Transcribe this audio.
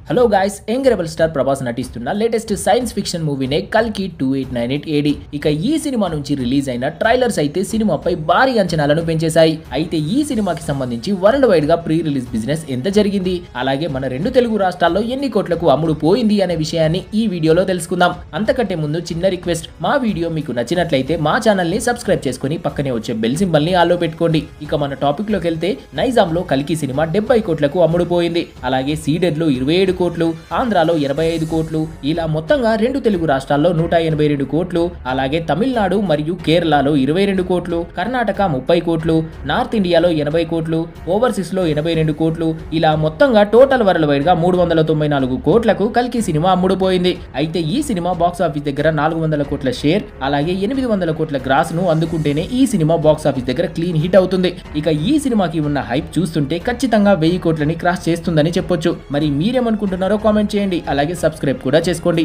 Hello guys, young rebel star Prabhas నటిస్తున్న latest science fiction మూవీనే కల్కి 2898 AD. ఇక ఈ సినిమా నుంచి రిలీజ్ అయిన ట్రైలర్స్ అయితే సినిమాపై భారీ అంచనాలను పెంచేశాయి. అయితే ఈ సినిమాకి సంబంధించి వరల్డ్ వైడ్ గా ప్రీ రిలీజ్ బిజినెస్ ఎంత జరిగింది, అలాగే మన రెండు తెలుగు రాష్ట్రాల్లో ఎన్ని కోట్లకు అమ్ముడు పోయింది అనే విషయాన్ని ఈ వీడియోలో తెలుసుకుందాం. అంతకంటే ముందు చిన్న రిక్వెస్ట్, మా వీడియో మీకు నచ్చినట్లయితే మా ఛానల్ ని సబ్స్క్రైబ్ చేసుకుని పక్కనే వచ్చే బెల్ సింబల్ ని ఆల్లో పెట్టుకోండి. ఇక మన టాపిక్ లోకి వెళ్తే, నైజాం లో కల్కి సినిమా 70 కోట్లకు అమ్ముడు పోయింది. అలాగే సీడెడ్ లో 27 కోట్లు, ఆంధ్రాలో 85 కోట్లు, ఇలా మొత్తంగా రెండు తెలుగు రాష్ట్రాల్లో 182 కోట్లు, అలాగే తమిళనాడు మరియు కేరళలో 22 కోట్లు, కర్ణాటక 30 కోట్లు, నార్త్ ఇండియాలో 80 కోట్లు, ఓవర్సీస్ లో 82 కోట్లు, ఇలా మొత్తంగా టోటల్ వరల్డ్ వైడ్ గా 394 కోట్లకు కల్కి సినిమా అమ్ముడుపోయింది. అయితే ఈ సినిమా బాక్స్ ఆఫీస్ దగ్గర 400 కోట్ల షేర్, అలాగే 800 కోట్ల గ్రాస్ ను అందుకుంటేనే ఈ సినిమా బాక్స్ ఆఫీస్ దగ్గర క్లీన్ హిట్ అవుతుంది. ఇక ఈ సినిమాకి ఉన్న హైప్ చూస్తుంటే ఖచ్చితంగా 1000 కోట్లని క్రాస్ చేస్తుందని చెప్పొచ్చు. మరి మీరేమనుకుంటున్నారో కామెంట్ చేయండి, అలాగే సబ్స్క్రైబ్ కూడా చేసుకోండి.